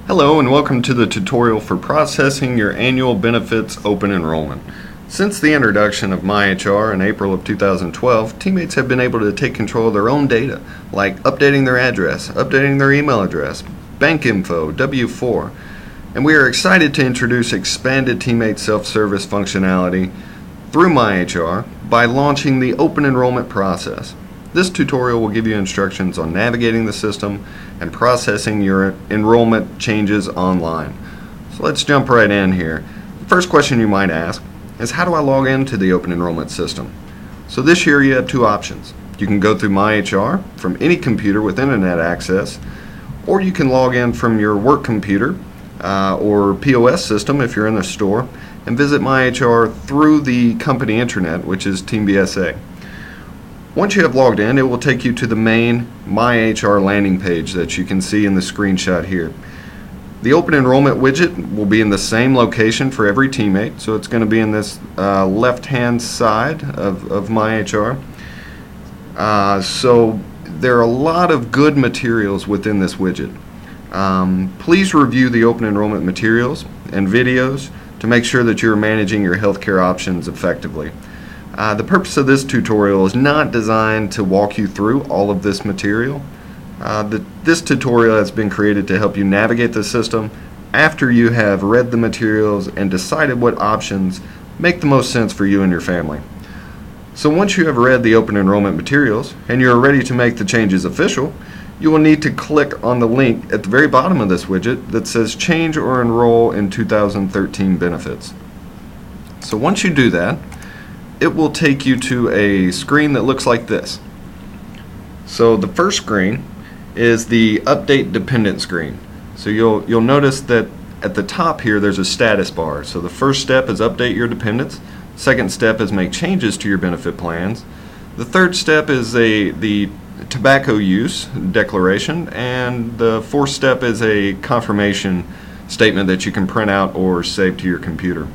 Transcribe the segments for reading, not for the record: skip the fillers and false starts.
Hello and welcome to the tutorial for processing your annual benefits open enrollment. Since the introduction of MyHR in April of 2012, teammates have been able to take control of their own data, like updating their address, updating their email address, bank info, W-4, and we are excited to introduce expanded teammate self-service functionality through MyHR by launching the open enrollment process. This tutorial will give you instructions on navigating the system and processing your enrollment changes online. So let's jump right in here. The first question you might ask is, how do I log into the open enrollment system? So this year you have two options. You can go through MyHR from any computer with internet access, or you can log in from your work computer or POS system if you're in the store and visit MyHR through the company intranet, which is TeamBSA. Once you have logged in, it will take you to the main MyHR landing page that you can see in the screenshot here. The open enrollment widget will be in the same location for every teammate, so it's going to be in this left-hand side of MyHR. So there are a lot of good materials within this widget. Please review the open enrollment materials and videos to make sure that you're managing your healthcare options effectively. The purpose of this tutorial is not designed to walk you through all of this material. This tutorial has been created to help you navigate the system after you have read the materials and decided what options make the most sense for you and your family. So once you have read the open enrollment materials and you're ready to make the changes official, you will need to click on the link at the very bottom of this widget that says Change or Enroll in 2013 Benefits. So once you do that, it will take you to a screen that looks like this. So the first screen is the Update Dependent screen. So you'll notice that at the top here there's a status bar. So the first step is update your dependents. Second step is make changes to your benefit plans. The third step is the tobacco use declaration, and the fourth step is a confirmation statement that you can print out or save to your computer.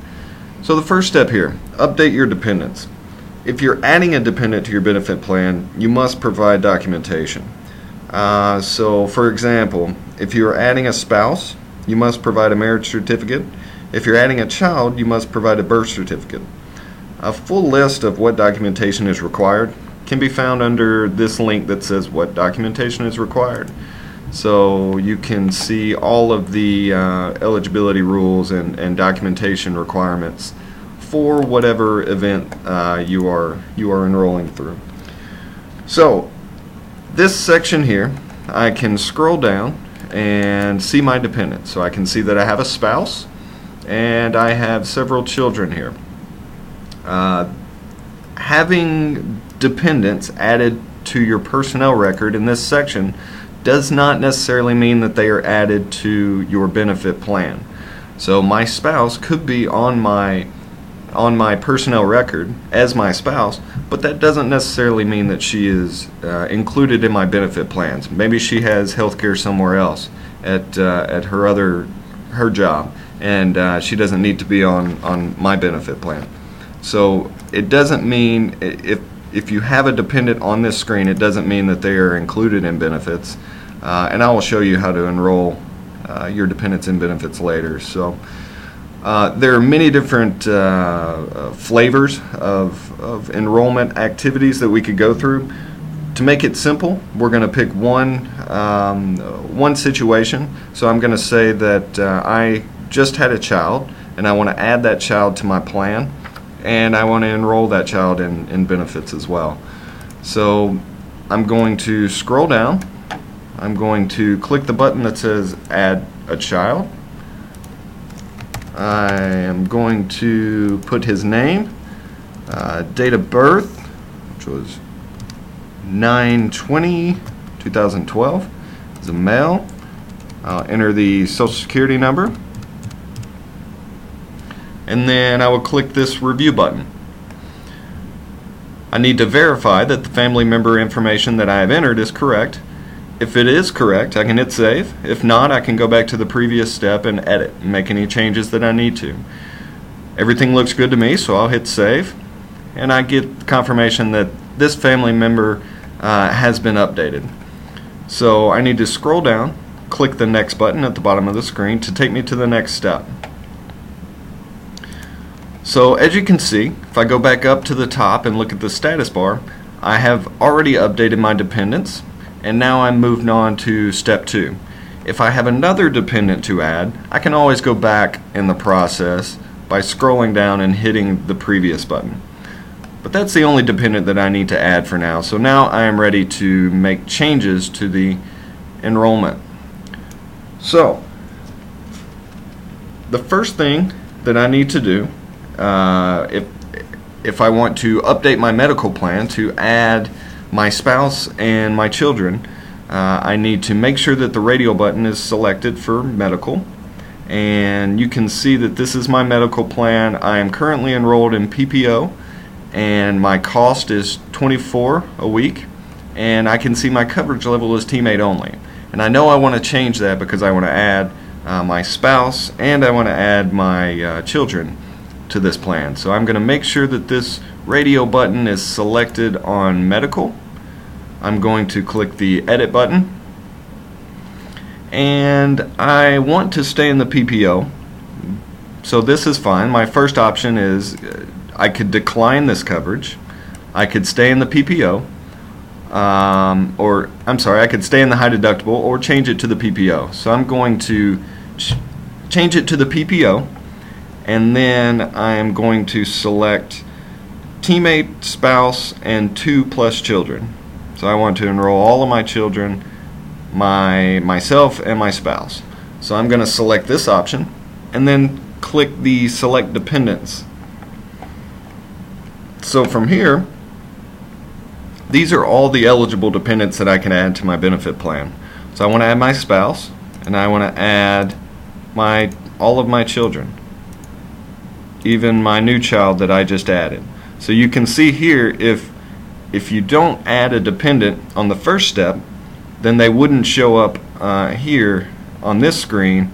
So the first step here, update your dependents. If you're adding a dependent to your benefit plan, you must provide documentation. So for example, if you're adding a spouse, you must provide a marriage certificate. If you're adding a child, you must provide a birth certificate. A full list of what documentation is required can be found under this link that says what documentation is required. So you can see all of the eligibility rules and documentation requirements for whatever event you are enrolling through. So this section here, I can scroll down and see my dependents. So I can see that I have a spouse and I have several children here. Having dependents added to your personnel record in this section does not necessarily mean that they are added to your benefit plan. So my spouse could be on my personnel record as my spouse, but that doesn't necessarily mean that she is included in my benefit plans. Maybe she has health care somewhere else at her job, and she doesn't need to be on my benefit plan. So it doesn't mean, if you have a dependent on this screen, it doesn't mean that they are included in benefits. And I will show you how to enroll your dependents in benefits later. So there are many different flavors of enrollment activities that we could go through. To make it simple, we're going to pick one situation. So I'm going to say that I just had a child and I want to add that child to my plan, and I want to enroll that child in benefits as well. So I'm going to scroll down. I'm going to click the button that says Add a Child. I am going to put his name, date of birth, which was 9/20/2012. He's a male. I'll enter the Social Security number, and then I will click this Review button. I need to verify that the family member information that I have entered is correct. If it is correct, I can hit save. If not, I can go back to the previous step and edit and make any changes that I need to. Everything looks good to me, so I'll hit save, and I get confirmation that this family member has been updated. So I need to scroll down, click the next button at the bottom of the screen to take me to the next step. So as you can see, if I go back up to the top and look at the status bar, I have already updated my dependents, and now I'm moved on to step 2. If I have another dependent to add, I can always go back in the process by scrolling down and hitting the previous button. But that's the only dependent that I need to add for now. So now I am ready to make changes to the enrollment. So the first thing that I need to do, if I want to update my medical plan to add my spouse and my children, I need to make sure that the radio button is selected for medical. And you can see that this is my medical plan. I am currently enrolled in PPO, and my cost is $24 a week, and I can see my coverage level is teammate only. And I know I want to change that because I want to add my spouse and I want to add my children to this plan. So I'm going to make sure that this radio button is selected on medical. I'm going to click the edit button, and I want to stay in the PPO, so this is fine. My first option is I could decline this coverage, I could stay in the PPO, or I'm sorry, I could stay in the high deductible or change it to the PPO. So I'm going to change it to the PPO, and then I am going to select teammate, spouse, and 2+ children. So I want to enroll all of my children, myself, and my spouse. So I'm going to select this option and then click the select dependents. So from here, these are all the eligible dependents that I can add to my benefit plan. So I want to add my spouse, and I want to add all of my children, even my new child that I just added. So you can see here, if you don't add a dependent on the first step, then they wouldn't show up here on this screen,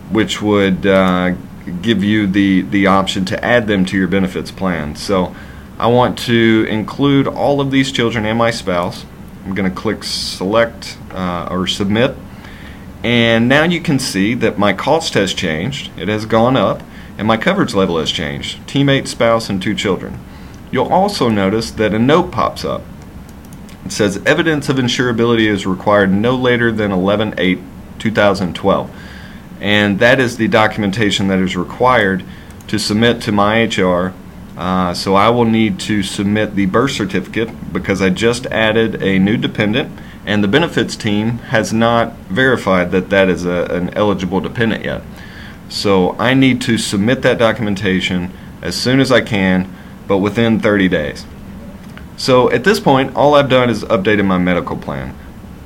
which would give you the option to add them to your benefits plan. So I want to include all of these children and my spouse. I'm going to click select or submit, and now you can see that my cost has changed. It has gone up, and my coverage level has changed. Teammate, spouse, and 2 children. You'll also notice that a note pops up. It says evidence of insurability is required no later than 11/8/2012, and that is the documentation that is required to submit to my HR. So I will need to submit the birth certificate because I just added a new dependent, and the benefits team has not verified that that is an eligible dependent yet. So I need to submit that documentation as soon as I can, but within 30 days. So at this point, all I've done is updated my medical plan.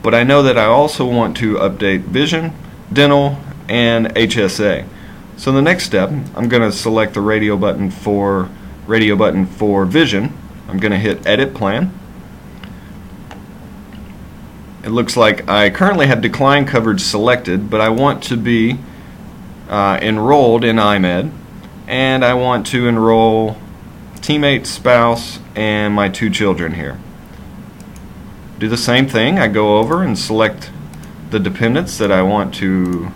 But I know that I also want to update vision, dental, and HSA. So the next step, I'm going to select the radio button for vision. I'm going to hit edit plan. It looks like I currently have decline coverage selected, but I want to be enrolled in IMED, and I want to enroll teammate, spouse, and my 2 children here. Do the same thing. I go over and select the dependents that I want to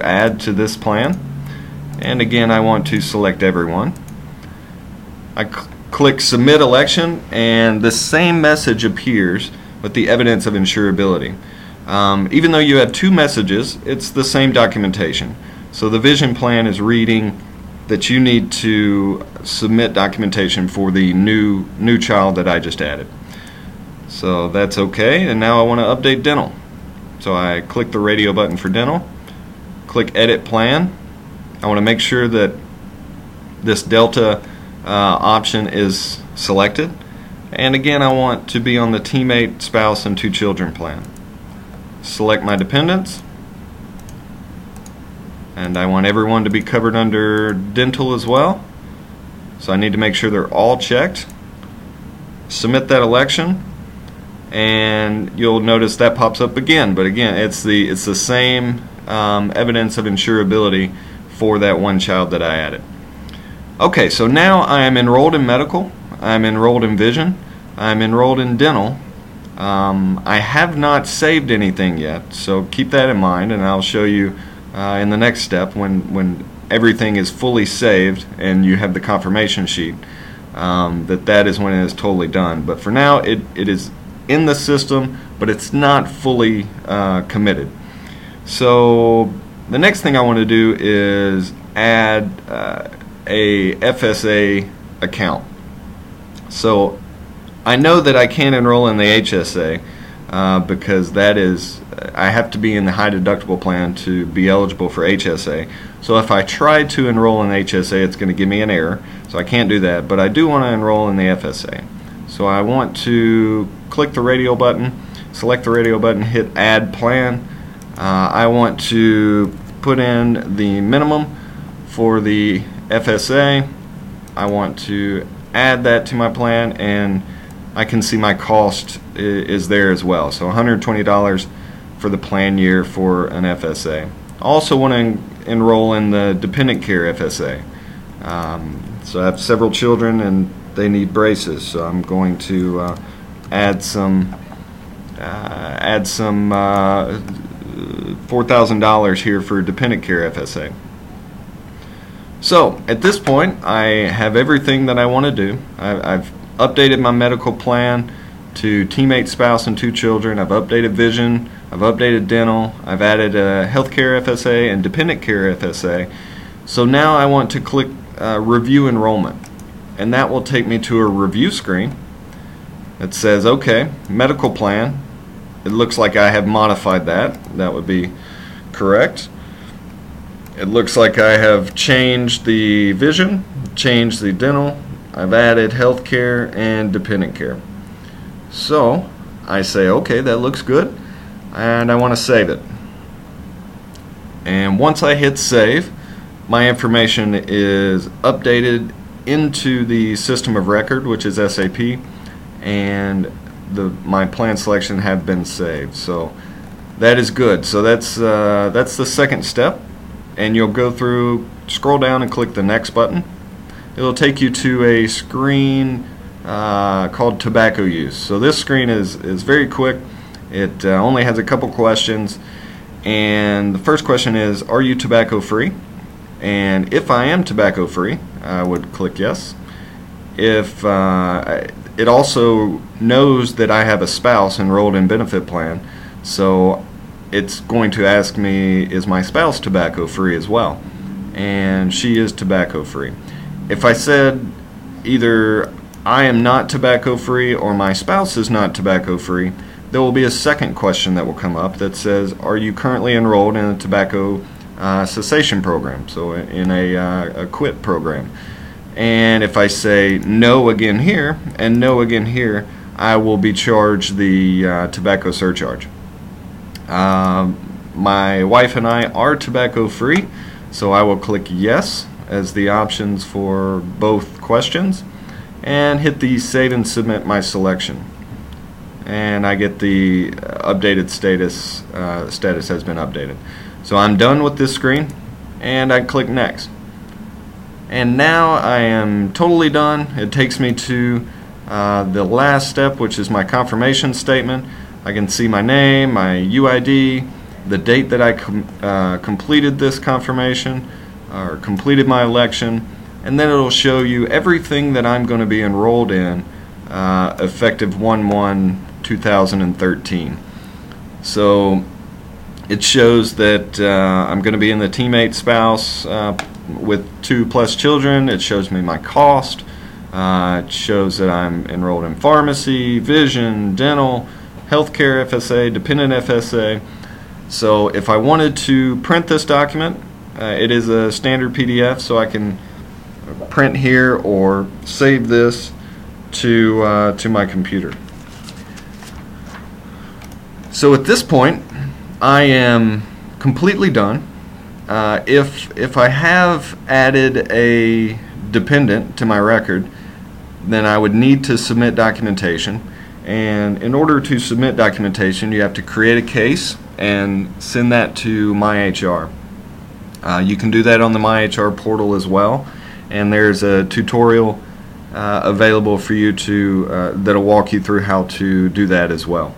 add to this plan, and again I want to select everyone. I click submit election, and the same message appears with the evidence of insurability. Even though you have 2 messages, it's the same documentation. So the vision plan is reading that you need to submit documentation for the new child that I just added. So that's okay, and now I want to update dental. So I click the radio button for dental, click edit plan. I want to make sure that this Delta option is selected, and again I want to be on the teammate, spouse, and 2 children plan. Select my dependents, and I want everyone to be covered under dental as well, so I need to make sure they're all checked. Submit that election, and you'll notice that pops up again, but again it's the same evidence of insurability for that one child that I added. Okay, so now I am enrolled in medical, I'm enrolled in vision, I'm enrolled in dental, I have not saved anything yet, so keep that in mind, and I'll show you in the next step when everything is fully saved and you have the confirmation sheet, that is when it is totally done. But for now, it is in the system, but it's not fully committed. So the next thing I want to do is add a FSA account. So I know that I can't enroll in the HSA because I have to be in the high deductible plan to be eligible for HSA. So if I try to enroll in HSA, it's going to give me an error, so I can't do that. But I do want to enroll in the FSA. So I want to click the radio button, select the radio button, hit Add Plan. I want to put in the minimum for the FSA. I want to add that to my plan, and I can see my cost is there as well. So $120 for the plan year for an FSA. I also want to enroll in the dependent care FSA. So I have several children and they need braces, so I'm going to add some $4,000 here for dependent care FSA. So at this point, I have everything that I want to do. I've updated my medical plan to teammate, spouse, and 2 children. I've updated vision. I've updated dental. I've added a healthcare FSA and dependent care FSA. So now I want to click Review Enrollment, and that will take me to a review screen that says, okay, medical plan. It looks like I have modified that. That would be correct. It looks like I have changed the vision, changed the dental. I've added healthcare and dependent care. So I say, okay, that looks good, and I want to save it. And once I hit save, my information is updated into the system of record, which is SAP, and my plan selection have been saved. So that is good. So that's the second step, and you'll go through, scroll down and click the next button. It'll take you to a screen called tobacco use. So this screen is very quick. It only has a couple questions, and the first question is, are you tobacco free? And if I am tobacco free, I would click yes. If it also knows that I have a spouse enrolled in benefit plan, so it's going to ask me, is my spouse tobacco free as well? And she is tobacco free. If I said either I am not tobacco free or my spouse is not tobacco free, there will be a second question that will come up that says, are you currently enrolled in a tobacco cessation program, so in a quit program? And if I say no again here and no again here, I will be charged the tobacco surcharge. My wife and I are tobacco free, so I will click yes as the options for both questions and hit the save and submit my selection, and I get the updated status has been updated. So I'm done with this screen, and I click next, and now I am totally done. It takes me to the last step, which is my confirmation statement. I can see my name, my UID, the date that I completed this confirmation or completed my election, and then it'll show you everything that I'm going to be enrolled in effective 1/1/2013. So it shows that I'm going to be in the teammate spouse with 2+ children. It shows me my cost. It shows that I'm enrolled in pharmacy, vision, dental, healthcare FSA, dependent FSA. So if I wanted to print this document, it is a standard PDF, so I can print here or save this to my computer. So at this point, I am completely done. If I have added a dependent to my record, then I would need to submit documentation. And in order to submit documentation, you have to create a case and send that to MyHR. You can do that on the MyHR portal as well, and there's a tutorial available for you to that'll walk you through how to do that as well.